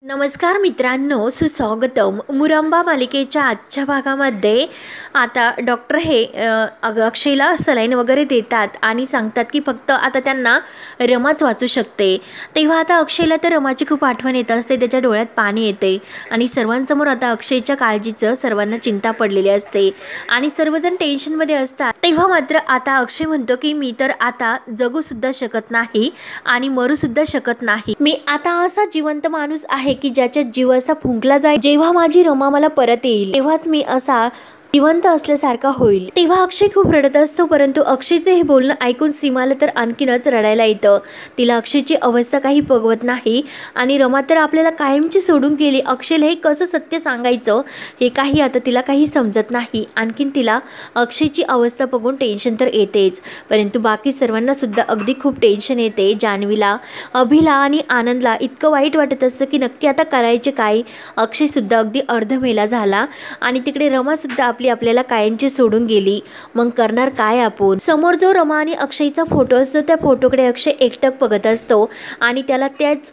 नमस्कार मित्रांनो, सुस्वागतम. मुरंबा मालिकेच्या आजच्या भागामध्ये आता डॉक्टर हे अक्षयला सलाईन वगैरे देतात आणि सांगतात की फक्त आता त्यांना रमाच वाचू शकते. तेव्हा आता अक्षयला तर रमाची खूप आठवण येत असते, त्याच्या डोळ्यात पाणी येते आणि सर्वांसमोर आता अक्षयच्या काळजीचं सर्वांना चिंता पडलेली असते आणि सर्वजण टेन्शनमध्ये असतात. तेव्हा मात्र आता अक्षय म्हणतो की मी तर आता जगूसुद्धा शकत नाही आणि मरूसुद्धा शकत नाही. मी आता असा जिवंत माणूस आहे की ज्याच्या जीव असा फुंकला जाईल. जेव्हा माझी रमा मला परत येईल तेव्हाच मी असा जिवंत असल्यासारखा होईल. तेव्हा अक्षय खूप रडत असतो, परंतु अक्षयचे हे बोलणं ऐकून सीमाला तर आणखीनच रडायला येतं. तिला अक्षयची अवस्था काही बघवत नाही आणि रमा तर आपल्याला कायमची सोडून गेली. अक्षयला हे कसं सत्य सांगायचं हे काही आता तिला काही समजत नाही. आणखीन तिला अक्षयची अवस्था बघून टेन्शन तर येतेच, परंतु बाकी सर्वांना सुद्धा अगदी खूप टेन्शन येते. जान्हवीला, अभिला आणि आनंदला इतकं वाईट वाटत असतं की नक्की आता करायचे काय. अक्षय सुद्धा अगदी अर्धमेला झाला आणि तिकडे रमा सुद्धा आपल्याला कायमची सोडून गेली. मग करणार काय आपण. समोर जो रमा आणि अक्षयचा फोटो असतो त्या फोटोकडे अक्षय एकटक बघत असतो आणि त्याला त्याच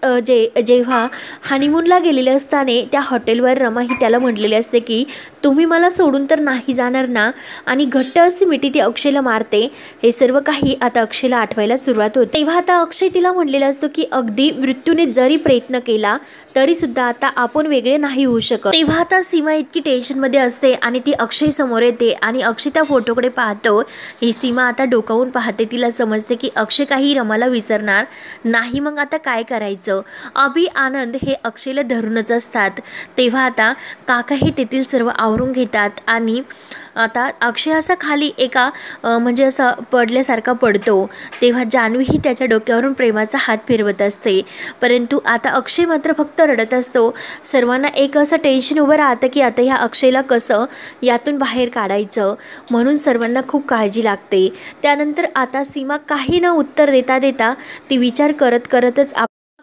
जेव्हा हनीमूनला गेलेले असताना त्या हॉटेलवर रमा ही त्याला म्हटलेली असते की तुम्ही मला सोडून तर नाही जाणार ना, आणि घट्ट अशी मिठी ती अक्षयला मारते. हे सर्व काही आता अक्षयला आठवायला सुरुवात होते. तेव्हा आता अक्षय तिला म्हटलेला असतो की अगदी मृत्यूने जरी प्रयत्न केला तरी सुद्धा आता आपण वेगळे नाही होऊ शकत. तेव्हा आता सीमा इतकी टेन्शनमध्ये असते आणि ती अक्षय समोर येते आणि अक्षय त्या फोटोकडे पाहतो. ही सीमा आता डोकावून पाहते. तिला समजते की अक्षय काही रमाला विसरणार नाही. मग आता काय करायचं. अभि, आनंद हे अक्षयला धरूनच असतात. तेव्हा आता काका हे तेथील सर्व आवरून घेतात आणि आता अक्षय असा खाली एका म्हणजे असं पडल्यासारखा पडतो. तेव्हा जान्हवी ही त्याच्या डोक्यावरून प्रेमाचा हात फिरवत असते, परंतु आता अक्षय मात्र फक्त रडत असतो. सर्वांना एक असं टेन्शन उभं राहतं की आता ह्या अक्षयला कसं यातून बाहेर काढायचं, म्हणून सर्वांना खूप काळजी लागते. त्यानंतर आता सीमा काही न उत्तर देता देता ती विचार करतच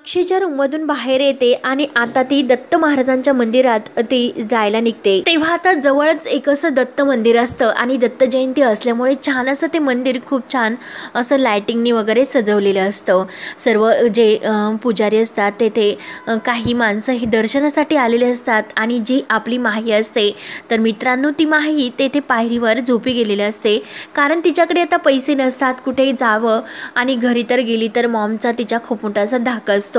अक्षयच्या रूममधून बाहेर येते आणि आता ती दत्त महाराजांच्या मंदिरात ती जायला निघते. तेव्हा आता जवळच एक असं दत्त मंदिर असतं आणि दत्त जयंती असल्यामुळे छान असं ते मंदिर खूप छान असं लायटिंगनी वगैरे सजवलेलं असतं. सर्व जे पुजारी असतात तेथे काही माणसं ही दर्शनासाठी आलेले असतात आणि जी आपली माही असते तर मित्रांनो ती माही तेथे पायरीवर झोपी गेलेली असते, कारण तिच्याकडे आता पैसे नसतात कुठे जावं आणि घरी तर गेली तर मॉमचा तिच्या खूप मोठा असा धाक असतो.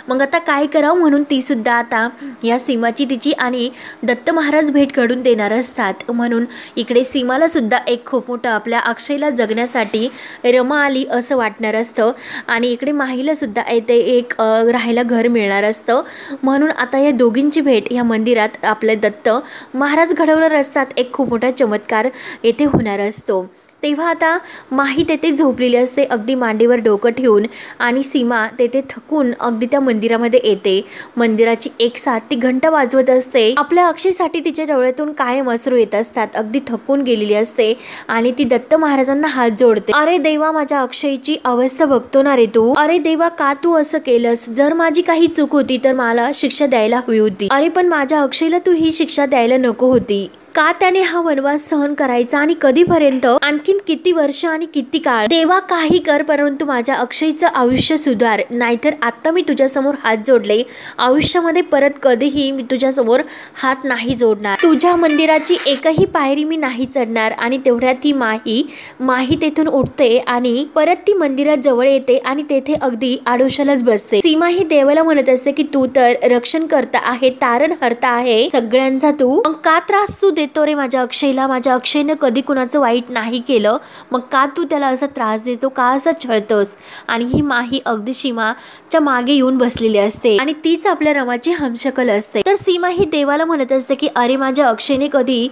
मग आता काय करावं म्हणून ती सुद्धा आता या सीमाची तिची आणि दत्त महाराज भेट घडून देणार असतात. म्हणून इकडे सीमाला सुद्धा एक खूप मोठं आपल्या अक्षयला जगण्यासाठी रमा आली असं वाटणार असतं आणि इकडे माहीला सुद्धा येथे एक राहायला घर मिळणार असतं. म्हणून आता या दोघींची भेट या मंदिरात आपले दत्त महाराज घडवणार असतात. एक खूप मोठा चमत्कार येथे होणार असतो. तेव्हा आता माही तेथे झोपलेली असते अगदी मांडीवर डोकं ठेवून आणि सीमा तेथे थकून अगदी त्या मंदिरामध्ये येते. मंदिराची एक साथ ती घंटा वाजवत असते. आपल्या अक्षयसाठी तिच्या डोळ्यातून कायम अश्रू येत असतात. अगदी थकून गेलेली असते आणि ती दत्त महाराजांना हात जोडते. अरे देवा, माझ्या अक्षयची अवस्था बघतो ना रे तू. अरे देवा, का तू असं केलंस. जर माझी काही चूक होती तर मला शिक्षा द्यायला हवी होती. अरे पण माझ्या अक्षयला तू ही शिक्षा द्यायला नको होती. का त्याने हा वनवास सहन करायचा आणि कधीपर्यंत, आणखीन किती वर्ष आणि किती काळ. देवा काही कर, परंतु माझ्या अक्षयचं आयुष्य सुधार, नाहीतर आता मी तुझ्यासमोर हात जोडले. आयुष्यामध्ये परत कधीही मी तुझ्यासमोर हात नाही जोडणार. तुझ्या मंदिराची एकही पायरी मी नाही चढणार. आणि तेवढ्यात ती माही तेथून उठते आणि परत ती मंदिरात जवळ येते आणि तेथे अगदी आडोशालाच बसते. सीमा ही देवाला म्हणत असते की तू तर रक्षण करता आहे, तारण हरता आहे सगळ्यांचा तू, मग का त्रास तू देतो रे माझ्या अक्षयला. माझ्या अक्षयने कधी कुणाचं वाईट नाही केलं, मग का तू त्याला असा त्रास देतो, का असं छळतोस. आणि ही माही अगदी सीमाच्या मागे येऊन बसलेली असते आणि तीच आपल्या रमाची हमशकल असते. तर सीमा ही देवाला म्हणत असते की अरे माझ्या अक्षयने कधी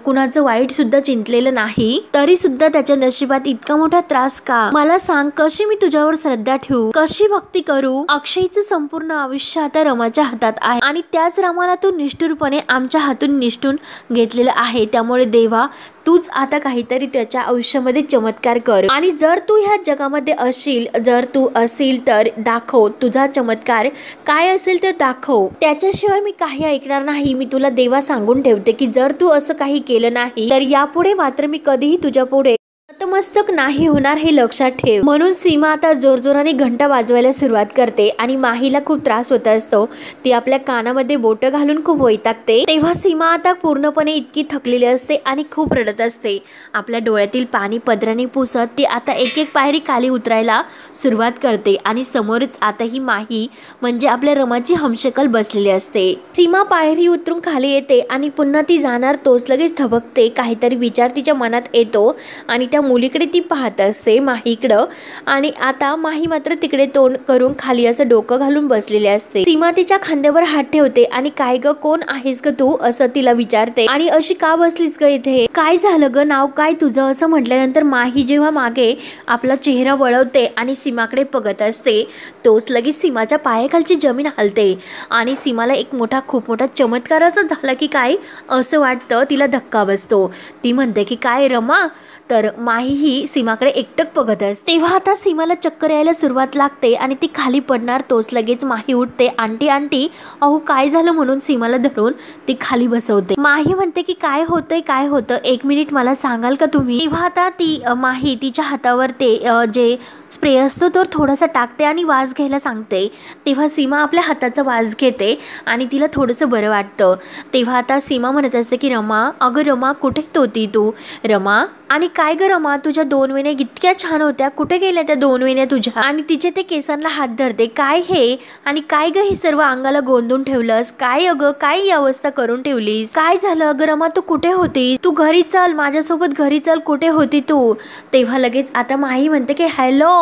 कुणाचं वाईट सुद्धा चिंतलेलं नाही, तरी सुद्धा त्याच्या नशिबात इतका मोठा त्रास का. मला सांग, कशी मी तुझ्यावर श्रद्धा ठेवू, कशी भक्ती करू. अक्षयचं संपूर्ण आयुष्य आता रमाच्या हातात आहे आणि त्याच रमाला तू निष्ठुरपणे आमच्या हातून निष्ठून घेतलेलं आहे. त्यामुळे देवा तूच आता काहीतरी त्याच्या आयुष्यामध्ये चमत्कार कर आणि जर तू ह्या जगामध्ये असशील, जर तू असेल तर दाखव तुझा चमत्कार काय असेल ते दाखव. त्याच्याशिवाय मी काही ऐकणार नाही. मी तुला देवा सांगून ठेवते की जर तू असं काही केलं नाही तर यापुढे मात्र मी कधीही तुझ्या पुढे नतमस्तक नाही होणार हे लक्षात ठेव. म्हणून सीमा आता जोरजोराने घंटा वाजवायला सुरुवात करते आणि माहीला खूप त्रास होत असतो. ती आपल्या कानामध्ये बोट घालून खूप वैतागते. तेव्हा सीमा आता पूर्णपणे इतकी थकलेली असते आणि खूप रडत असते. आपल्या डोळ्यातील पाणी पदराने पुसत ती आता एक एक पायरी खाली उतरायला सुरुवात करते आणि समोरच आता ही माही म्हणजे आपल्या रमाची हमशकल बसलेली असते. सीमा पायरी उतरून खाली येते आणि पुन्हा ती जाणार तोच लगेच थबकते. काहीतरी विचार तिच्या मनात येतो आणि त्या मुलीकडे ती पाहत असते, माहीकडं. आणि आता माही मात्र तिकडे तोंड करून खाली असं डोकं घालून बसलेले असते. सीमा तिच्या खांद्यावर हात ठेवते आणि काय ग, कोण आहेस ग तू, असं तिला विचारते. आणि अशी का बसलीस ग इथे, काय झालं ग, नाव काय तुझं, असं म्हटल्यानंतर माही जेव्हा मागे आपला चेहरा वळवते आणि सीमाकडे बघत असते तोच लगेच सीमाच्या पायाखालची जमीन हलते आणि सीमाला एक खूप मोठा चमत्कार असं झाला की काय असं वाटतं. तिला धक्का बसतो. ती म्हणते की काय रमा, तर माही ही सीमाकडे एकटक बघत असते. तेव्हा आता सीमाला चक्कर यायला सुरुवात लागते आणि ती खाली पडणार तोच लगेच माही उठते. आंटी आंटी अहो काय झालं, म्हणून सीमाला धरून ती खाली बसवते. माही म्हणते की काय होतंय, काय होतं, एक मिनिट मला सांगाल का तुम्ही. तेव्हा आता ती माही तिच्या हातावर ते जे स्प्रे असतो तो थोडासा टाकते आणि वास घ्यायला सांगते. तेव्हा सीमा आपल्या हाताचा वास घेते आणि तिला थोडंसं बरं वाटतं. तेव्हा आता सीमा म्हणत असते की रमा, अगं रमा कुठे होती तू रमा, आणि काय ग रमा तुझ्या 2 वेण्या इतक्या छान होत्या, कुठे गेल्या त्या 2 वेण्या तुझ्या. आणि तिचे ते केसांना हात धरते. काय हे, आणि काय ग हे सर्व अंगाला गोंधून ठेवलंस, काय अगं काय ही अवस्था करून ठेवलीस, काय झालं अगं रमा, तू कुठे होती, तू घरी चल, माझ्यासोबत घरी चल, कुठे होती तू. तेव्हा लगेच आता माही म्हणते की hello,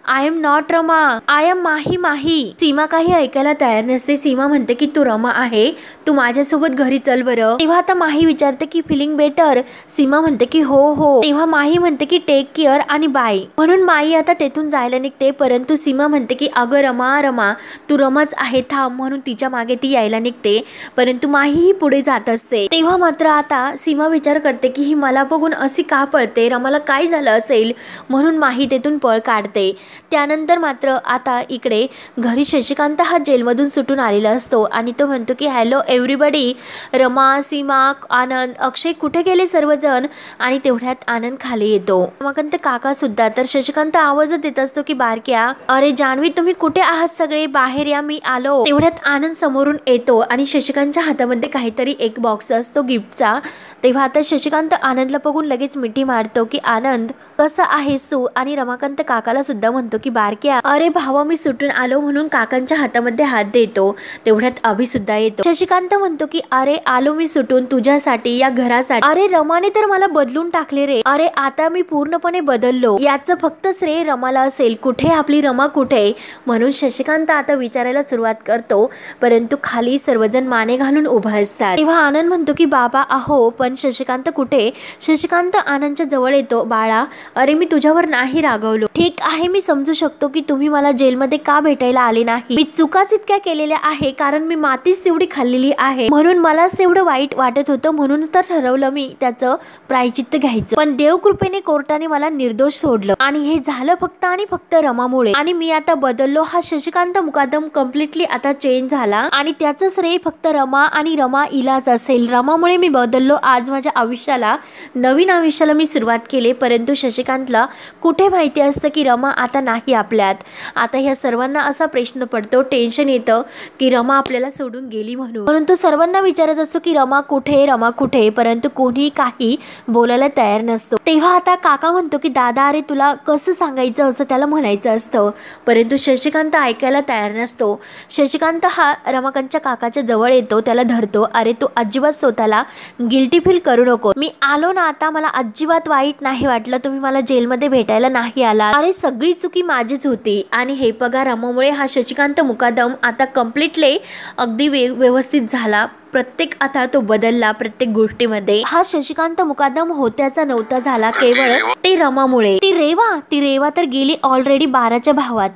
I am not Rama, I am Mahi. Mahi Seema काही ऐकायला तयार नसते. सीमा म्हणते की तू रमा आहे, तू माझ्यासोबत घरी चल बरं. तेव्हा आता माही विचारते की फिलिंग बेटर. सीमा म्हणते की हो हो. तेव्हा माही म्हणते की टेक केअर आणि बाय. म्हणून माही आता तेथून जायला निघते, परंतु सीमा म्हणते की अगं रमा रमा तू रमाच आहे, थांब, म्हणून तिच्या मागे ती यायला निघते. परंतु माही ही पुढे जात असते. तेव्हा मात्र आता सीमा विचार करते की ही मला बघून अशी का पळते, रमाला काय झालं असेल, म्हणून माही तेथून पळ काढते. त्यानंतर मात्र आता इकडे घरी शशिकांत हा जेलमधून सुटून आलेला असतो आणि तो म्हणतो की हॅलो एव्हरीबडी, रमा, सीमा, आनंद, अक्षय कुठे गेले सर्वजण. आणि तेवढ्यात आनंद खाली येतो. रमाकांत काका सुद्धा. तर शशिकांत आवाज देत असतो की बारक्या, अरे जान्हवी तुम्ही कुठे आहात सगळे, बाहेर या, मी आलो. तेवढ्यात आनंद समोरून येतो आणि शशिकांतच्या हातामध्ये काहीतरी एक बॉक्स असतो गिफ्टचा. तेव्हा आता शशिकांत आनंदला बघून लगेच मिठी मारतो की आनंद कसं आहेस तू. आणि रमाकांत काकाला सुद्धा म्हणतो की बारक्या, अरे भावा मी सुटून आलो, म्हणून काकांच्या हातामध्ये हात देतो. तेवढ्यात अभि सुद्धा येतो. शशिकांत म्हणतो की अरे आलो मी सुटून तुझ्यासाठी, या घरासाठी. अरे रमाने तर मला बदलून टाकले रे, अरे आता मी पूर्णपणे बदललो, याचं फक्त श्रेय रमाला असेल, कुठे आपली रमा कुठे. म्हणून शशिकांत आता विचारायला सुरुवात करतो, परंतु खाली सर्वजण माने घालून उभा असतात. तेव्हा आनंद म्हणतो की बाबा अहो, पण शशिकांत कुठे. शशिकांत आनंदच्या जवळ येतो. बाळा, अरे मी तुझ्यावर नाही रागवलो, ठीक आहे, मी समजू शकतो की तुम्ही मला जेलमध्ये का भेटायला आले नाही, मी चुकाच इतक्या केलेल्या आहे, कारण मी मातीच तेवढी खाल्लेली आहे, म्हणून मलाच तेवढं वाईट वाटत होतं, म्हणून तर ठरवलं मी त्याचं प्रायचित्त घ्यायचं. पण देवकृपेने कोर्टाने मला निर्दोष सोडलं आणि हे झालं फक्त आणि फक्त रमामुळे. आणि मी आता बदललो. हा शशिकांत मुकादम कम्प्लिटली आता चेंज झाला आणि त्याचं श्रेय फक्त रमा आणि रमा इलाच असेल. रमामुळे मी बदललो. आज माझ्या आयुष्याला, नवीन आयुष्याला मी सुरुवात केली. परंतु शशिकांतला कुठे माहिती असतं की रमा आता नाही आपल्यात. आता ह्या सर्वांना असा प्रश्न पडतो, टेन्शन येतं की रमा आपल्याला सोडून गेली म्हणून तो सर्वांना विचारत असतो की रमा कुठे, रमा कुठे, परंतु कोणी काही बोलायला तयार नसतो. तेव्हा आता काका म्हणतो की दादा, अरे तुला कसं सांगायचं असं त्याला म्हणायचं असतं, परंतु शशिकांत ऐकायला तयार नसतो. शशिकांत हा रमाकांतच्या काकाच्या जवळ येतो, त्याला धरतो. अरे तू अजिबात स्वतःला गिल्टी फील करू नको, मी आलो ना आता, मला अजिबात वाईट नाही वाटलं, तुम्ही मला जेलमध्ये भेटायला नाही आला, अरे सगळी चुकी माझीच होती. आणि हे पगा रमामुळे हा शशिकांत मुकादम आता कम्प्लिटली अगदी व्यवस्थित झाला. प्रत्येक आता तो बदलला प्रत्येक गोष्टीमध्ये. हा शशिकांत मुकादम होत्याचा नव्हता झाला केवळ ते रमामुळे. ती रेवा तर गेली ऑलरेडी 12च्या भावात.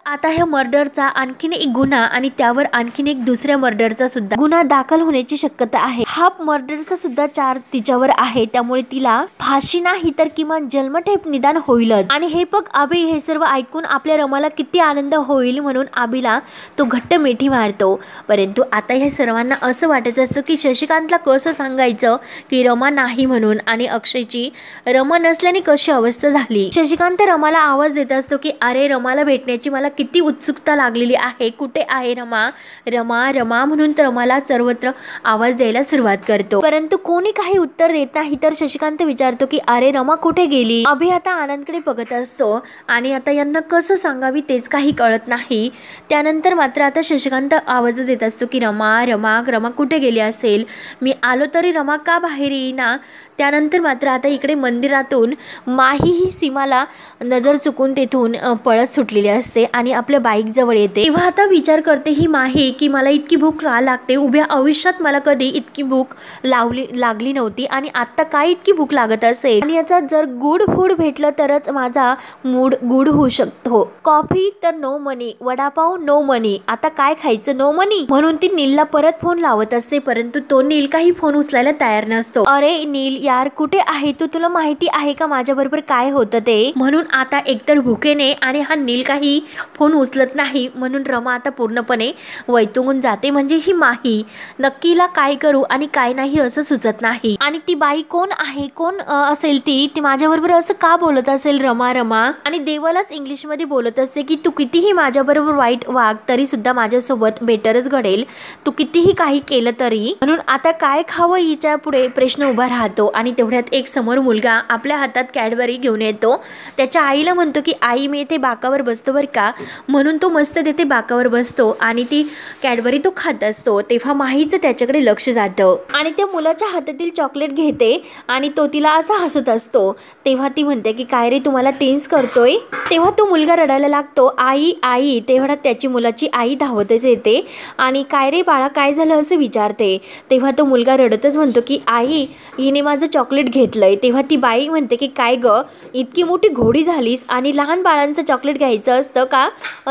आता ह्या मर्डरचा आणखीन एक गुन्हा आणि त्यावर आणखीन एक दुसऱ्या मर्डरचा सुद्धा गुन्हा दाखल होण्याची शक्यता आहे। हा मर्डरचा सुद्धा चार्ज तिच्यावर आहे, त्यामुळे तिला फाशी नाही तर किमान जन्मठेप निदान होईलच। आणि हे बघ अभि हे सर्व ऐकून आपल्या रमाला किती आनंद होईल म्हणून अभिला तो घट्ट मिठी मारतो। परंतु आता ह्या सर्वांना असं वाटत असतं की शशिकांतला कसं सांगायचं की रमा नाही म्हणून, आणि अक्षयची रमा नसल्याने कशी अवस्था झाली। शशिकांत रमाला आवाज देत असतो की अरे रमाला भेटण्याची मला किती उत्सुकता लागलेली आहे, कुठे आहे रमा, रमा रमा म्हणून तर रमाला सर्वत्र आवाज द्यायला सुरुवात करतो, परंतु कोणी काही उत्तर देत नाही। तर शशिकांत विचारतो की अरे रमा कुठे गेली। अभि आता आनंदकडे बघत असतो आणि आता यांना कसं सांगावी तेच काही कळत नाही। त्यानंतर मात्र आता शशिकांत आवाज देत असतो की रमा रमा रमा कुठे गेली असेल, मी आलो तरी रमा का बाहेर येईना। त्यानंतर मात्र आता इकडे मंदिरातून माही ही सीमाला नजर चुकून तेथून पळत सुटलेली असते आणि आपल्या बाईक जवळ येते। तेव्हा आता विचार करते ही माही की मला इतकी भूक का लागते, उभ्या आयुष्यात मला कधी इतकी भूक लागली नव्हती आणि आता काय इतकी भूक लागत असेल, आणि याचा जर गुड फूड भेटलं तरच माझा मूड गुड होऊ शकतो। कॉफी तर नो मनी, वडापाव नो मनी, आता काय खायचं नो मनी, म्हणून ती नीलला परत फोन लावत असते, परंतु तो नील काही फोन उचलायला तयार नसतो। अरे नील यार कुठे आहे तू, तुला माहिती आहे का माझ्या बरोबर काय होतं ते, म्हणून आता एकतर भुकेने आणि हा नील काही फोन उचलत नाही म्हणून रमा आता पूर्णपणे वैतुंगून जाते। म्हणजे ही माही नक्कीला काय करू आणि काय नाही असं सुचत नाही। आणि ती बाई कोण आहे, कोण असेल ती माझ्या बरोबर असं का बोलत असेल रमा रमा, आणि देवालाच इंग्लिश मध्ये बोलत असते की तू कितीही माझ्या बरोबर वाईट वाग तरी सुद्धा माझ्यासोबत बेटरच घडेल, तू कितीही काही केलं तरी। म्हणून आता काय खावं हिच्या पुढे प्रश्न उभा राहतो। आणि तेवढ्यात एक समोर मुलगा आपल्या हातात कॅडबरी घेऊन येतो, त्याच्या आईला म्हणतो की आई मी इथे बाकावर बसतो बरं का, म्हणून तो मस्त तिथे बाकावर बसतो आणि ती कॅडबरी तो खात असतो। तेव्हा माहीचं त्याच्याकडे लक्ष जातं आणि त्या मुलाच्या हातातील चॉकलेट घेते आणि तो तिला असा हसत असतो। तेव्हा ती म्हणते की काय रे तुम्हाला टेन्स करतोय। तेव्हा तो मुलगा रडायला लागतो आई आई, तेव्हा त्याची मुलाची आई धावतच येते आणि काय रे बाळा काय झालं असं विचारते। तेव्हा तो मुलगा रडतच म्हणतो की आई हिने माझं चॉकलेट घेतलंय। तेव्हा ती बाई म्हणते की काय ग इतकी मोठी घोडी झालीस आणि लहान बाळांचं चॉकलेट घ्यायचं असतं का,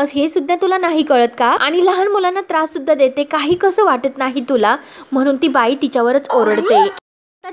हे सुद्धा तुला नाही कळत का, आणि लहान मुलांना त्रास सुद्धा देते, काही कसं वाटत नाही तुला, म्हणून ती बाई तिच्यावरच ओरडते।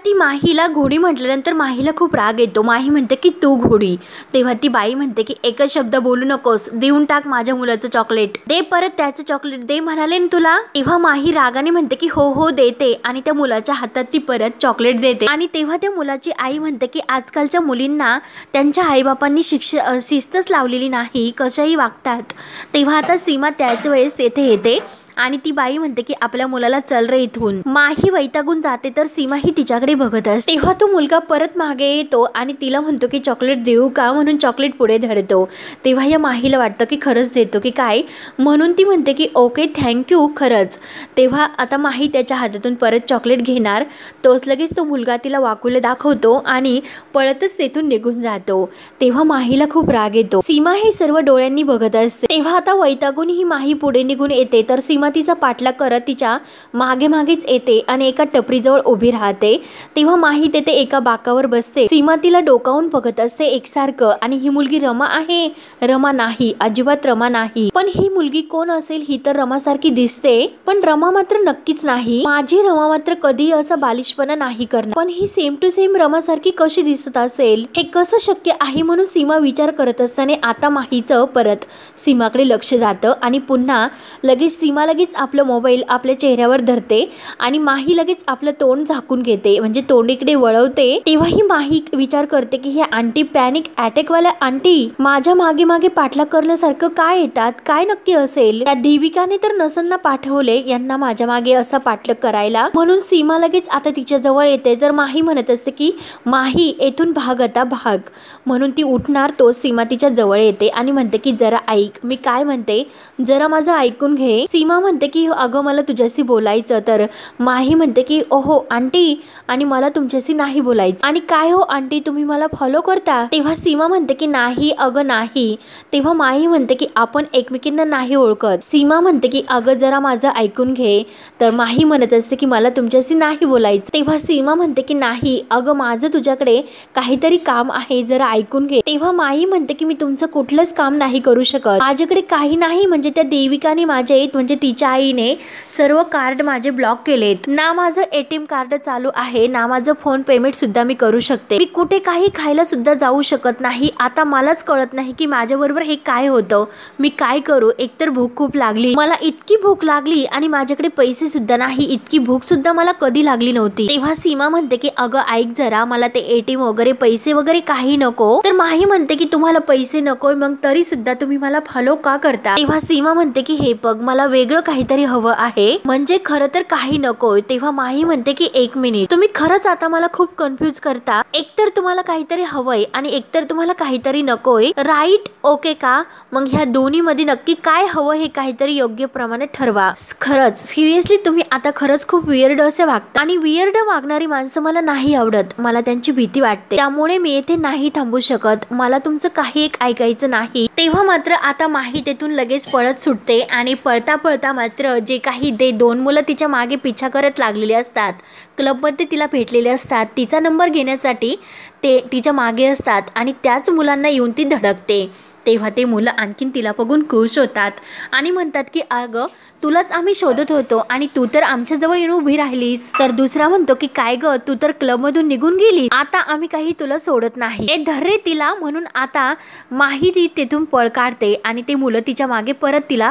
ती माहीला घोडी म्हटल्यानंतर माहीला खूप राग येतो। माही म्हणते की तू घोडी। तेव्हा ती बाई म्हणते की एकच शब्द बोलू नकोस, देऊन टाक माझ्या मुलाचं चॉकलेट, दे परत त्याचं चॉकलेट दे म्हणाले ना तुला। तेव्हा माही रागाने म्हणते की हो हो देते, आणि त्या मुलाच्या हातात ती परत चॉकलेट देते। आणि तेव्हा त्या मुलाची आई म्हणते की आजकालच्या मुलींना त्यांच्या आईबापांनी शिस्तच लावलेली नाही, कशाही वागतात। तेव्हा आता सीमा त्याच वेळेस तेथे येते आणि ती बाई म्हणते की आपल्या मुलाला चल रे इथून। माही वैतागून जाते तर सीमा ही तिच्याकडे बघत असते। तेव्हा तो मुलगा परत मागे येतो आणि तिला म्हणतो की चॉकलेट देऊ का, म्हणून चॉकलेट पुढे धरतो। तेव्हा या माहीला वाटतं की खरंच देतो की काय, म्हणून ती म्हणते की ओके थँक्यू खरंच। तेव्हा आता माही त्याच्या हातातून परत चॉकलेट घेणार, तोच लगेच तो मुलगा तिला वाकुले दाखवतो आणि पळतच तेथून निघून जातो। तेव्हा माहीला खूप राग येतो। सीमा हे सर्व डोळ्यांनी बघत असते। तेव्हा आता वैतागून ही माही पुढे निघून येते तर सीमा तिचा पाठलाग करत तिच्या मागे मागेच येते आणि एका टपरीजवळ उभी राहते। तेव्हा माही तेथे एका बाकावर बसते। सीमा तिला डोकावून बघत असते एकसारखं, आणि ही मुलगी रमा आहे, रमा नाही, अजिबात रमा नाही। पण ही मुलगी कोण असेल, ही तर रमासारखी दिसते पण रमा मात्र नक्कीच नाही। माझी रमा मात्र कधी असा बालिशपणा नाही करणार, पण ही सेम टू सेम रमासारखी कशी दिसत असेल, हे कसं शक्य आहे, म्हणून सीमा विचार करत असताना आता माहीचं परत सीमाकडे लक्ष जातं आणि पुन्हा लगेच सीमा लगेच आपलं मोबाईल आपल्या चेहऱ्यावर धरते आणि माही लगेच आपलं तोंड झाकून घेते, म्हणजे तोंड इकडे वळवते। तेव्हा ही माही विचार करते की हे आंटी पॅनिक अटॅक वाल्या आंटी माझ्या मागे मागे पाठलाग करण्यासारखं काय येतात, काय नक्की असेल, या देविकाने तर नसंना पाठवले यांना माझ्या मागे असा पाठलाग करायला, म्हणून सीमा लगेच आता तिच्या जवळ येते। तर माही म्हणत असते की माही येथून भाग आता भाग, म्हणून ती उठणार तो सीमा तिच्या जवळ येते आणि म्हणते की जरा ऐक मी काय म्हणते, जरा माझं ऐकून घे। सीमा म्हणते की अगं मला तुझ्याशी बोलायचं. तर माही म्हणते की ओहो आंटी, आणि मला तुमच्याशी नाही बोलायचं. आणि काय हो आंटी, तुम्ही मला फॉलो करता? तेव्हा सीमा म्हणते की नाही अगं नाही. तेव्हा माही म्हणते की आपण एकमेकींना नाही ओळखत. सीमा म्हणते की अगं जरा माझं ऐकून घे. तर माही म्हणत असते की मला तुमच्याशी नाही बोलायचं. तेव्हा सीमा म्हणते की नाही अगं माझं तुझ्याकडे काहीतरी काम आहे, जरा ऐकून घे. तेव्हा माही म्हणते की मी तुमचं कुठलंच काम नाही करू शकत, माझ्याकडे काही नाही. म्हणजे त्या देविकाने माझे म्हणजे तिच्या आईने सर्व कार्ड माझे ब्लॉक केलेत. ना माझं ATM कार्ड चालू आहे, ना माझं फोन पेमेंट सुद्धा मी करू शकते. मी कुठे काही खायला सुद्धा जाऊ शकत नाही. आता मलाच कळत नाही की माझ्या बरोबर हे काय होतं, मी काय करू. एकतर भूक खूप लागली, मला इतकी भूक लागली आणि माझ्याकडे पैसे सुद्धा नाही. इतकी भूक सुद्धा मला कधी लागली नव्हती. तेव्हा सीमा म्हणते की अगं ऐक जरा, मला ते ATM वगैरे पैसे वगैरे काही नको. तर माही म्हणते की तुम्हाला पैसे नकोय मग तरी सुद्धा तुम्ही मला फॉलो का करता? तेव्हा सीमा म्हणते की हे बघ मला वेगळं काहीतरी हवं आहे, म्हणजे खरं तर काही नकोय. तेव्हा माही म्हणते की एक मिनिट, तुम्ही खरंच आता मला खूप कन्फ्युज करता. एकतर तुम्हाला काहीतरी हवंय आणि एकतर तुम्हाला काहीतरी नकोय, राईट? ओके का? मग ह्या दोन्ही मध्ये नक्की काय हवं हे काहीतरी योग्य प्रमाणे ठरवा. खरंच सिरियसली तुम्ही आता खरंच खूप वियर्ड असे वागता आणि वियर्ड वागणारी माणसं मला नाही आवडत. मला त्यांची भीती वाटते, त्यामुळे मी येथे नाही थांबू शकत. मला तुमचं काही एक ऐकायचं नाही. तेव्हा मात्र आता माही तेथून लगेच पळत सुटते आणि पळता पळता मात्र जे काही ते दोन मुलं तिच्या मागे पिछा करत लागलेले असतात, क्लबमध्ये तिला भेटलेले असतात, तिचा नंबर घेण्यासाठी ते तिच्या मागे असतात आणि त्याच मुलांना येऊन ती धडकते. तेव्हा ते मुलं आणखीन तिला बघून खुश होतात आणि म्हणतात की अगं तुलाच आम्ही शोधत होतो आणि तू तर आमच्याजवळ येऊन उभी राहिलीस. तर दुसरा म्हणतो की काय ग, तू तर क्लबमधून निघून गेली, आता आम्ही काही तुला सोडत नाही. हे धर रे तिला. म्हणून आता माही ती तेथून पळ काढते आणि ते मुलं तिच्या मागे परत तिला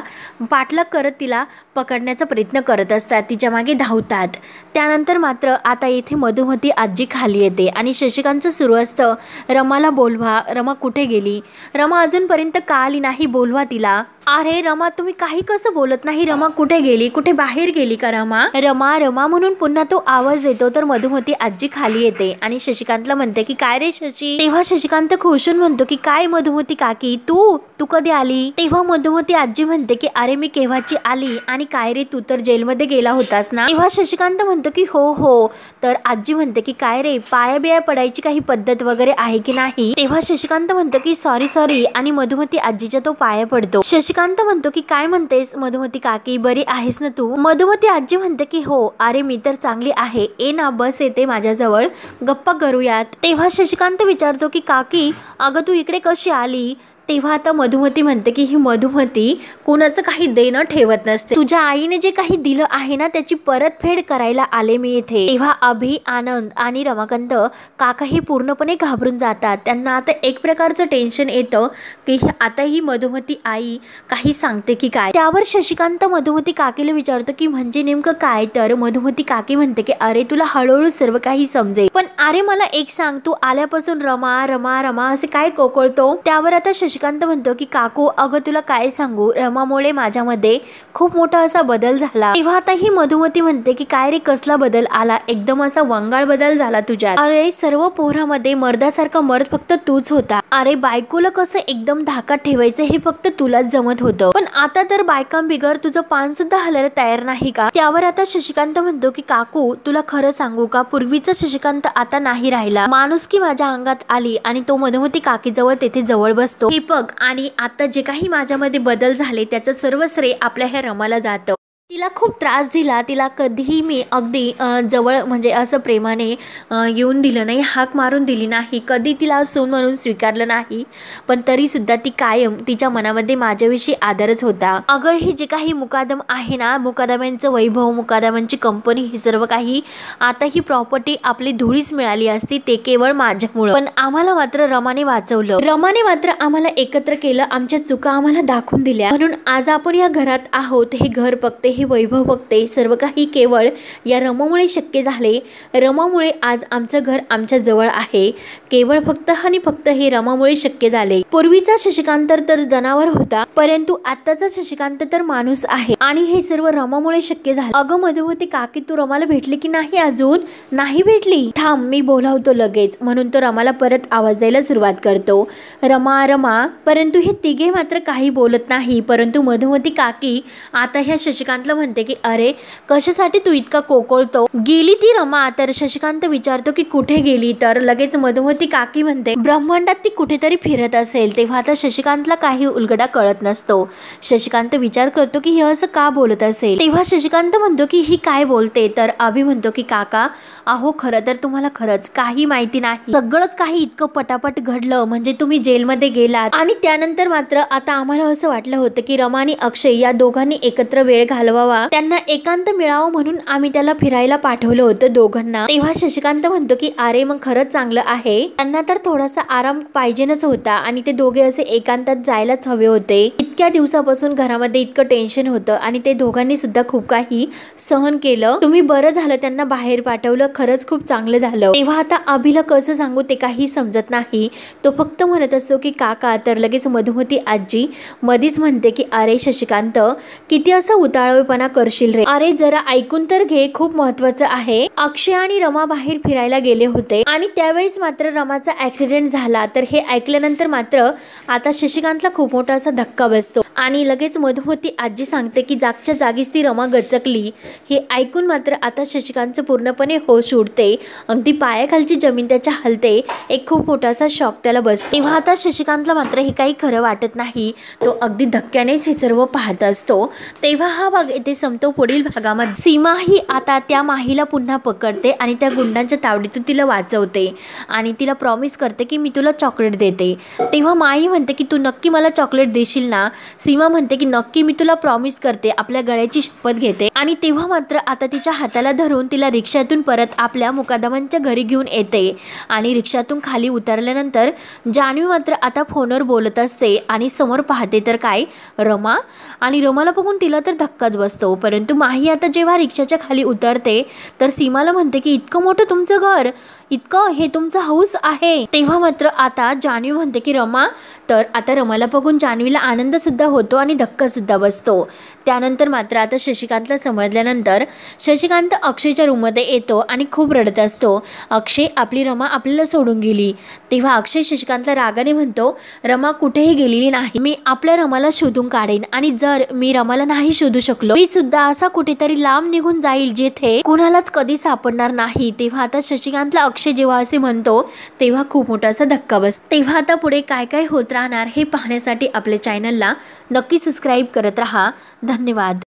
पाठलाग करत तिला पकडण्याचा प्रयत्न करत असतात, तिच्या मागे धावतात. त्यानंतर मात्र आता येथे मधुमती आजी खाली येते आणि शशिकांतचं सुरू असतं रमाला बोलवा, रमा कुठे गेली, रमा अजूनपर्यंत का आली नाही, बोलवा तिला. अरे रमा तुम्ही काही कसं बोलत नाही, रमा कुठे गेली, कुठे बाहेर गेली का रमा? रमा रमा म्हणून पुन्हा तो आवाज येतो. तर मधुमती आजी खाली येते आणि शशिकांतला म्हणते की काय रे शशी? तेव्हा शशिकांत खुशून म्हणतो की काय मधुमती काकी, तू कधी आली? तेव्हा मधुमती आजी म्हणते की अरे मी केव्हाची आली, आणि काय रे तू तर जेलमध्ये गेला होतास ना? तेव्हा शशिकांत म्हणतो की हो. तर आजी म्हणते की काय रे पाया बिया पडायची काही पद्धत वगैरे आहे की नाही? तेव्हा शशिकांत म्हणतो की सॉरी आणि मधुमती आजीच्या तो पाया पडतो. शशिकांत म्हणतो की काय म्हणतेस मधुमती काकी, बरी आहेस ना तू? मधुमती आजी म्हणते की हो, अरे मी तर चांगली आहे, ए ना बस येते माझ्याजवळ, गप्पा करूयात. तेव्हा शशिकांत विचारतो की काकी अगं तू इकडे कशी आली? तेव्हा आता मधुमती म्हणते की ही मधुमती कोणाचं काही देणं ठेवत नसते, तुझ्या आईने जे काही दिलं आहे ना त्याची परतफेड करायला आले मी इथे. तेव्हा अभि, आनंद आणि रमाकांत काकाही पूर्णपणे घाबरून जातात. त्यांना आता एक प्रकारचं टेन्शन येतं की आता ही मधुमती आई काही सांगते की काय. त्यावर शशिकांत मधुमती काकीला विचारतो की म्हणजे नेमकं काय? तर मधुमती काकी म्हणते की अरे तुला हळूहळू सर्व काही समजेल, पण अरे मला एक सांग, तू आल्यापासून रमा रमा रमा असे काय कोकळतो? त्यावर आता शशिकांत म्हणतो की काकू अगं तुला काय सांगू, रमामुळे माझ्यामध्ये खूप मोठा असा बदल झाला. तेव्हा आता ही मधुमती म्हणते की काय रे कसला बदल आला, एकदम असा वंगाळ बदल झाला तुझ्यात. अरे सर्व पोरामध्ये मर्दासारखा मर्द फक्त तूच होता. अरे बायकोला कसं एकदम धाकात ठेवायचं हे फक्त तुलाच जमत होतं, पण आता तर बायकांबिगर तुझं पान सुद्धा हलायला तयार नाही का? त्यावर आता शशिकांत म्हणतो की काकू तुला खरं सांगू का, पूर्वीचा शशिकांत आता नाही राहिला. माणुसकी माझ्या अंगात आली आणि तो मधुमती काकी जवळ तेथे जवळ बसतो. हे बघ, आणि आता जे काही माझ्यामध्ये बदल झाले त्याचं सर्व श्रेय आपल्या ह्या रमाला जातं. तिला खूप त्रास दिला, तिला कधीही मी अगदी जवळ म्हणजे असं प्रेमाने येऊन दिलं नाही, हाक मारून दिली नाही, कधी तिला सून म्हणून स्वीकारलं नाही, पण तरी सुद्धा ती कायम तिच्या मनामध्ये माझ्याविषयी आदरच होता. अगं हे जे काही मुकादम आहे ना, मुकादमांचं वैभव, मुकादमांची कंपनी, हे सर्व काही आता ही प्रॉपर्टी आपली धुळीच मिळाली असती ते केवळ माझ्यामुळं, पण आम्हाला मात्र रमाने वाचवलं. रमाने मात्र आम्हाला एकत्र केलं, आमच्या चुका आम्हाला दाखवून दिल्या, म्हणून आज आपण या घरात आहोत. हे घर बघते, हे हे वैभव बघते, सर्व काही केवळ या रमामुळे शक्य झाले. रमामुळे आज आमचं घर आमच्या जवळ आहे. केवळ फक्त आणि फक्त हे रमामुळे शक्य झाले. पूर्वीचा शशिकांत तर जनावर होता, परंतु आताचा शशिकांत तर माणूस आहे आणि हे सर्व रमामुळे शक्य झाले. अगं मधुमती काकी, तू रमाला भेटली की नाही? अजून नाही भेटली? थांब, मी बोलावतो लगेच. म्हणून तो रमाला परत आवाज द्यायला सुरुवात करतो, रमा रमा. परंतु हे तिघे मात्र काही बोलत नाही. परंतु मधुमती काकी आता ह्या शशिकांतला म्हणते की अरे कशासाठी तू इतका कोकळतो? गेली ती रमा? तर शशिकांत विचारतो की कुठे गेली? तर लगेच मधुमती काकी म्हणते ब्रह्मांडात ती कुठेतरी फिरत असेल. तेव्हा आता शशिकांतला काही उलगडा कळत नसतो. शशिकांत विचार करतो की हे असं का बोलत असेल. तेव्हा शशिकांत म्हणतो की ही काय बोलते? तर अभि म्हणतो की काका, अहो खरं तर तुम्हाला खरंच काही माहिती नाही. सगळंच काही इतकं पटापट घडलं, म्हणजे तुम्ही जेलमध्ये गेलात आणि त्यानंतर मात्र आता आम्हाला असं वाटलं होतं की रमा आणि अक्षय या दोघांनी एकत्र वेळ घालवावा, त्यांना एकांत मिळावं, म्हणून आम्ही त्याला फिरायला पाठवलं होतं दोघांना. तेव्हा शशिकांत म्हणतो की अरे मग खरंच चांगलं आहे. त्यांना तर थोडासा आराम पाहिजेच होता आणि ते दोघे असे एकांतात जायलाच हवे होते. इतक्या दिवसापासून घरामध्ये इतकं टेन्शन होतं आणि ते दोघांनी सुद्धा खूप काही सहन केलं. तुम्ही बरं झालं त्यांना बाहेर पाठवलं, खरंच खूप चांगलं झालं. तेव्हा आता अभिला कसं सांगू ते काही समजत नाही. तो फक्त म्हणत असतो की काका. तर लगेच मधुमती आजी मधीच म्हणते की अरे शशिकांत, किती असं उतावळेपणा करशील रे? अरे जरा ऐकून तर घे, खूप महत्वाचं आहे. अक्षय आणि रमा बाहेर फिरायला गेले होते आणि त्यावेळेस मात्र रमाचा ऍक्सिडेंट झाला. तर हे ऐकल्यानंतर मात्र आता शशिकांतला खूप मोठा असा धक्का बसतो आणि लगेच मधुमती आजी सांगते की जागच्या जागीच ती रमा गचकली. हे ऐकून मात्र आता शशिकांतचं पूर्णपणे होश उडते. अगदी पायाखालची जमीन त्याच्या हलते. एक खूप मोठासा शॉक त्याला बसतो. तेव्हा आता शशिकांतला मात्र हे काही खरं वाटत नाही. तो अगदी धक्क्यानेच हे सर्व पाहत असतो. तेव्हा हा भाग येथे संपतो. पुढील भागामध्ये सीमा ही आता त्या माहीला पुन्हा पकडते आणि त्या गुंडांच्या तावडीतून तिला वाचवते आणि तिला प्रॉमिस करते की मी तुला चॉकलेट देते. तेव्हा माही म्हणते की तू नक्की मला चॉकलेट देशील ना? सीमा म्हणते की नक्की, मी तुला प्रॉमिस करते. आपल्या गळ्याची शपथ घेते आणि तेव्हा मात्र आता तिच्या हाताला धरून तिला रिक्षातून परत आपल्या मुकादमांच्या घरी घेऊन येते आणि रिक्षातून खाली उतरल्यानंतर जान्हवी मात्र आता फोनवर बोलत असते आणि समोर पाहते तर काय, रमा. आणि रमाला बघून तिला तर धक्काच बसतो. परंतु माही आता जेव्हा रिक्षाच्या खाली उतरते तर सीमाला म्हणते की इतकं मोठं तुमचं घर, इतकं हे तुमचं हाऊस आहे. तेव्हा मात्र आता जान्हवी म्हणते की रमा. तर आता रमाला बघून जान्हवीला आनंद सुद्धा होतो आणि धक्का सुद्धा बसतो. त्यानंतर मात्र आता शशिकांतला समजल्यानंतर शशिकांत अक्षयच्या रूममध्ये येतो आणि खूप रडत असतो. अक्षय, आपली रमा आपल्याला सोडून गेली. तेव्हा अक्षय शशिकांतला रागाने म्हणतो, रमा कुठेही गेलेली नाही. मी आपल्या रमाला शोधून काढेन आणि जर मी रमाला नाही शोधू शकलो, मी सुद्धा असा कुठेतरी लांब निघून जाईल जिथे कुणालाच कधी सापडणार नाही. तेव्हा आता शशिकांतला अक्षय जेव्हा असे म्हणतो तेव्हा खूप मोठा असा धक्का बसतो. तेव्हा आता पुढे काय काय होत राहणार हे पाहण्यासाठी आपल्या चॅनलला नक्की सबस्क्राईब करत राहा. धन्यवाद.